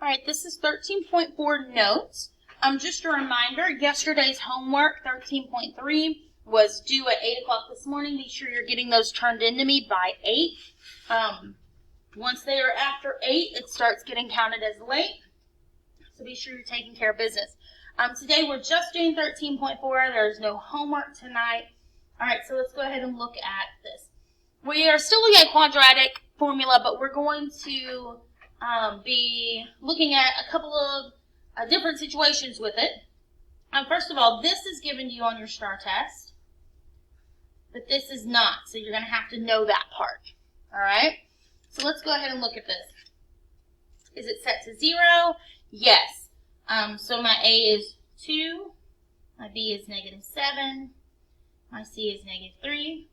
All right, this is 13.4 notes. Just a reminder, yesterday's homework, 13.3, was due at 8 o'clock this morning. Be sure you're getting those turned into me by 8. Once they are after 8, it starts getting counted as late. So be sure you're taking care of business. Today we're just doing 13.4. There's no homework tonight. All right, so let's go ahead and look at this. We are still looking at quadratic formula, but we're going to be looking at a couple of different situations with it. First of all, this is given to you on your STAR test, but this is not, so you're going to have to know that part. All right? So let's go ahead and look at this. Is it set to 0? Yes. So my A is 2, my B is -7, my C is -3.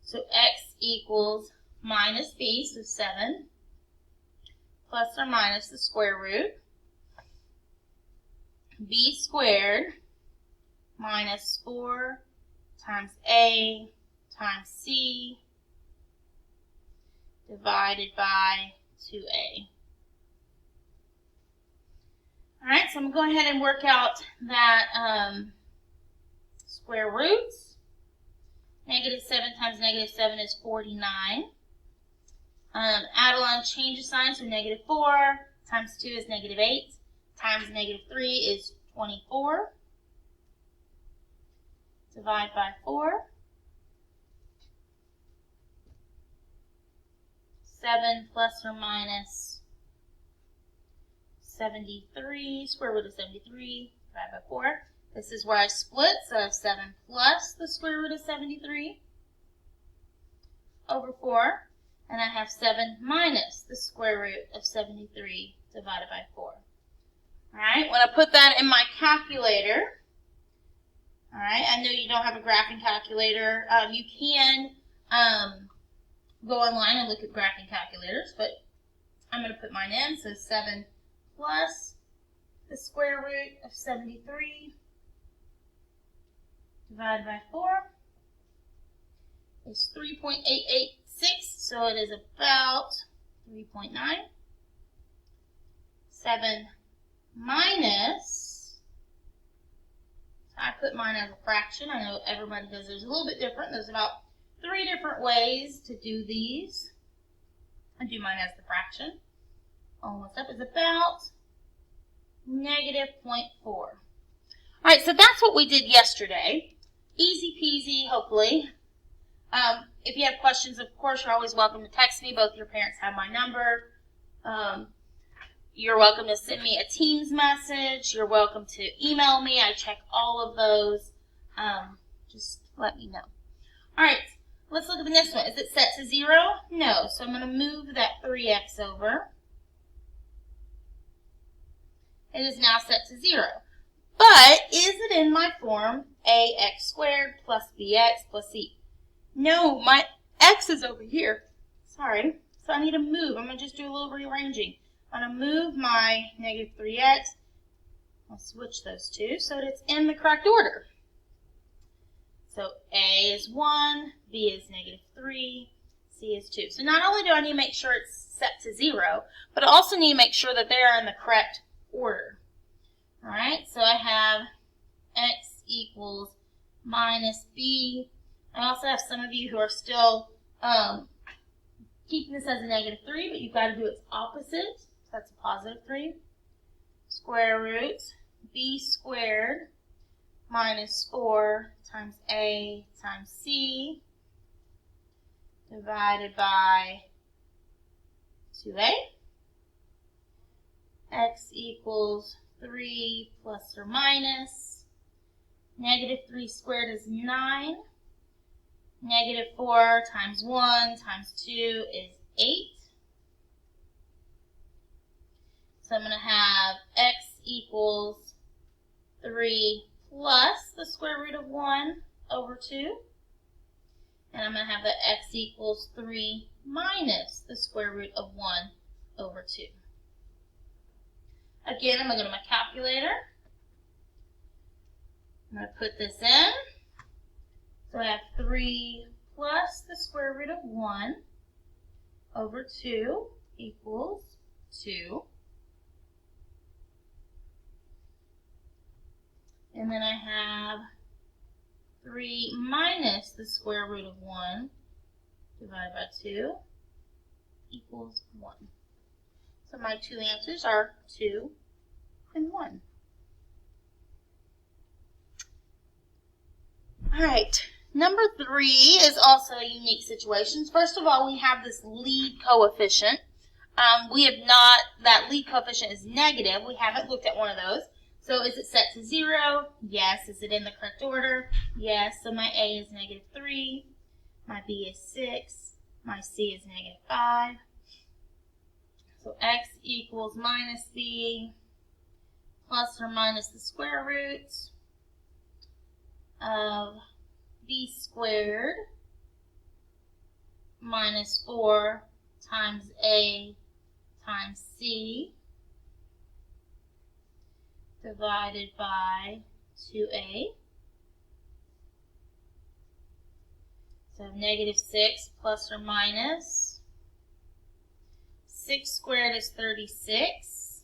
So x equals minus b, so 7, plus or minus the square root, b squared minus 4 times a times c divided by 2a. All right, so I'm going to go ahead and work out that square roots. -7 times -7 is 49. Add a line, change the sign, so -4 times 2 is -8 times -3 is 24. Divide by 4. 7 plus or minus 73, square root of 73, divide by 4. This is where I split, so I have 7 plus the square root of 73 over 4, and I have 7 minus the square root of 73 divided by 4. All right, when I put that in my calculator, all right, I know you don't have a graphing calculator. You can go online and look at graphing calculators, but I'm going to put mine in, so 7 plus the square root of 73 divided by 4 is 3.886, so it is about 3.9. 7 minus, I put mine as a fraction. I know everybody does theirs a little bit different. There's about 3 different ways to do these. I do mine as the fraction. Almost up is about -0.4. All right, so that's what we did yesterday. Easy peasy, hopefully. If you have questions, of course, you're always welcome to text me. Both your parents have my number. You're welcome to send me a Teams message. You're welcome to email me. I check all of those. Just let me know. All right, let's look at the next one. Is it set to 0? No, so I'm going to move that 3x over. It is now set to 0. But is it in my form ax squared plus bx plus c? No, my x is over here. Sorry. So I need to move. I'm going to just do a little rearranging. I'm going to move my -3x. I'll switch those two so that it's in the correct order. So a is 1, b is -3, c is 2. So not only do I need to make sure it's set to 0, but I also need to make sure that they are in the correct order. All right, so I have x equals minus b. I also have some of you who are still keeping this as a -3, but you've got to do its opposite. So that's a +3. Square root b squared minus 4 times a times c divided by 2a. X equals 3 plus or minus. -3 squared is 9. -4 times 1 times 2 is 8. So I'm going to have x equals 3 plus the square root of 1 over 2. And I'm going to have that x equals 3 minus the square root of 1 over 2. Again, I'm going to go to my calculator. I'm going to put this in. So I have 3 plus the square root of 1 over 2 equals 2. And then I have 3 minus the square root of 1 divided by 2 equals 1. So my two answers are 2 and 1. All right, number 3 is also a unique situation. First of all, we have this lead coefficient. We have not, that lead coefficient is negative. We haven't looked at one of those. So is it set to 0? Yes. Is it in the correct order? Yes. So my A is -3. My B is 6. My C is -5. So x equals minus b plus or minus the square root of b squared minus 4 times a times c divided by 2a. So -6 plus or minus 6 squared is 36.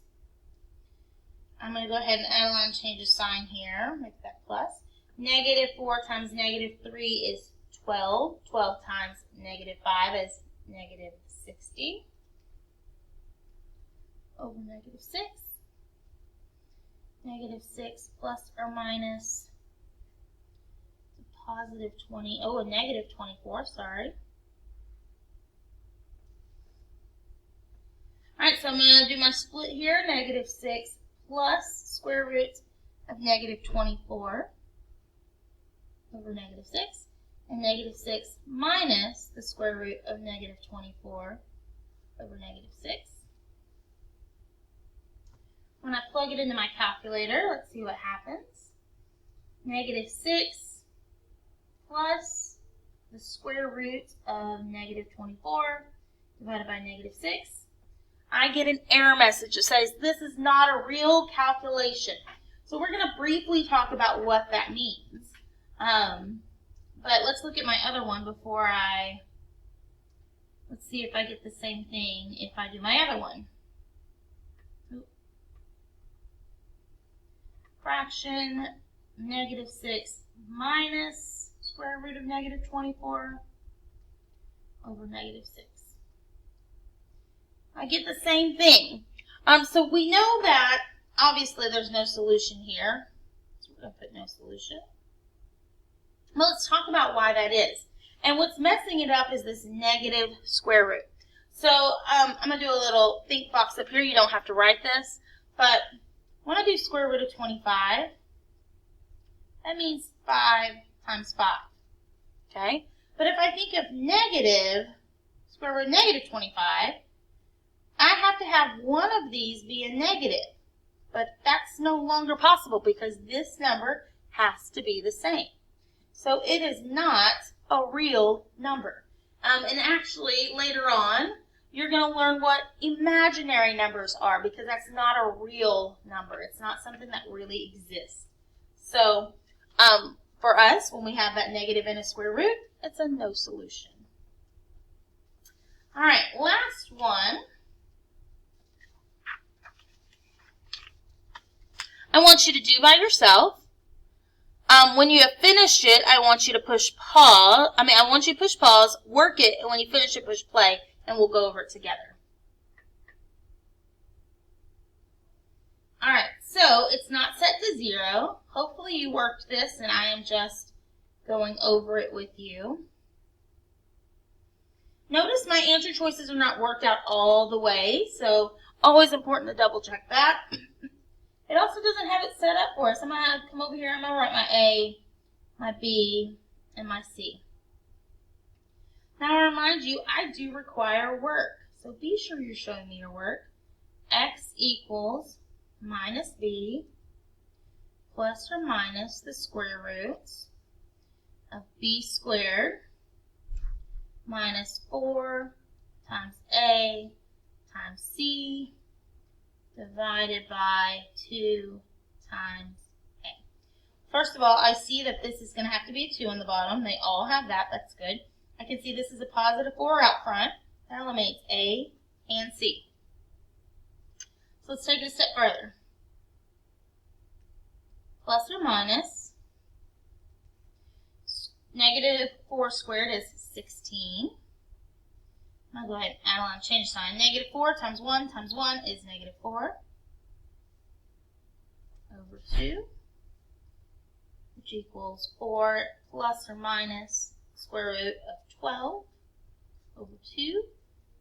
I'm going to go ahead and add a line, change the sign here, make that plus. -4 times -3 is 12. 12 times -5 is -60 over -6. -6 plus or minus positive 20, oh, a -24, sorry. Alright, so I'm going to do my split here, -6 plus square root of -24 over -6, and -6 minus the square root of -24 over -6. When I plug it into my calculator, let's see what happens. -6 plus the square root of -24 divided by -6. I get an error message that says this is not a real calculation. So we're going to briefly talk about what that means. But let's look at my other one before let's see if I get the same thing if I do my other one. Fraction -6 minus square root of -24 over -6. I get the same thing. So we know that obviously there's no solution here. So we're going to put no solution. Well, let's talk about why that is. And what's messing it up is this negative square root. So I'm going to do a little think box up here. You don't have to write this. But when I do square root of 25, that means 5 times 5. Okay? But if I think of negative, square root of -25, I have to have one of these be a negative. But that's no longer possible because this number has to be the same. So it is not a real number. And actually, later on, you're going to learn what imaginary numbers are because that's not a real number. It's not something that really exists. So for us, when we have that negative in a square root, it's a no solution. All right, last one. I want you to do by yourself. When you have finished it, I want you to push pause. I want you to push pause, work it, and when you finish it, push play, and we'll go over it together. All right, so it's not set to 0. Hopefully you worked this, and I am just going over it with you. Notice my answer choices are not worked out all the way, so always important to double check that. It also doesn't have it set up for us. I'm going to come over here. I'm going to write my A, my B, and my C. Now, I remind you, I do require work. So be sure you're showing me your work. X equals minus B plus or minus the square root of B squared minus 4 times A times C divided by 2 times A. First of all, I see that this is going to have to be a 2 on the bottom. They all have that. That's good. I can see this is a positive 4 out front. That eliminates A and C. So let's take it a step further. plus or minus. Negative 4 squared is 16. I'll go ahead and add on, change sign. Negative 4 times 1 is negative 4 over 2, which equals 4 plus or minus square root of 12 over 2.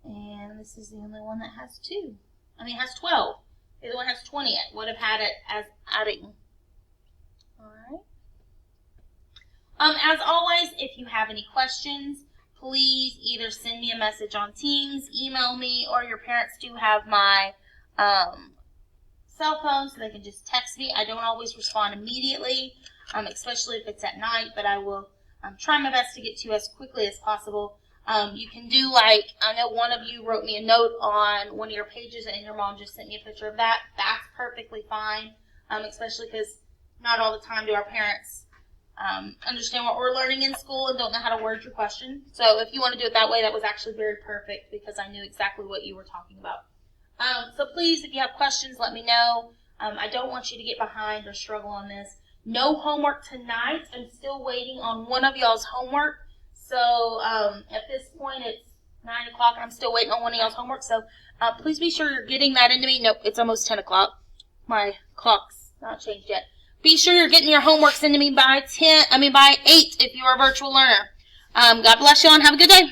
And this is the only one that has 2. It has 12. The other one has 20. It would have had it as adding. Alright. As always, if you have any questions, please either send me a message on Teams, email me, or your parents do have my cell phone, so they can just text me. I don't always respond immediately, especially if it's at night, but I will try my best to get to you as quickly as possible. You can do I know one of you wrote me a note on one of your pages and your mom just sent me a picture of that. That's perfectly fine, especially because not all the time do our parents understand what we're learning in school and don't know how to word your question. So if you want to do it that way, that was actually very perfect because I knew exactly what you were talking about. So please, if you have questions, let me know. I don't want you to get behind or struggle on this. No homework tonight. I'm still waiting on one of y'all's homework. So at this point, it's 9 o'clock, and I'm still waiting on one of y'all's homework. So please be sure you're getting that into me. Nope, it's almost 10 o'clock. My clock's not changed yet. Be sure you're getting your homeworks into me by 8 if you're a virtual learner. God bless you all and have a good day.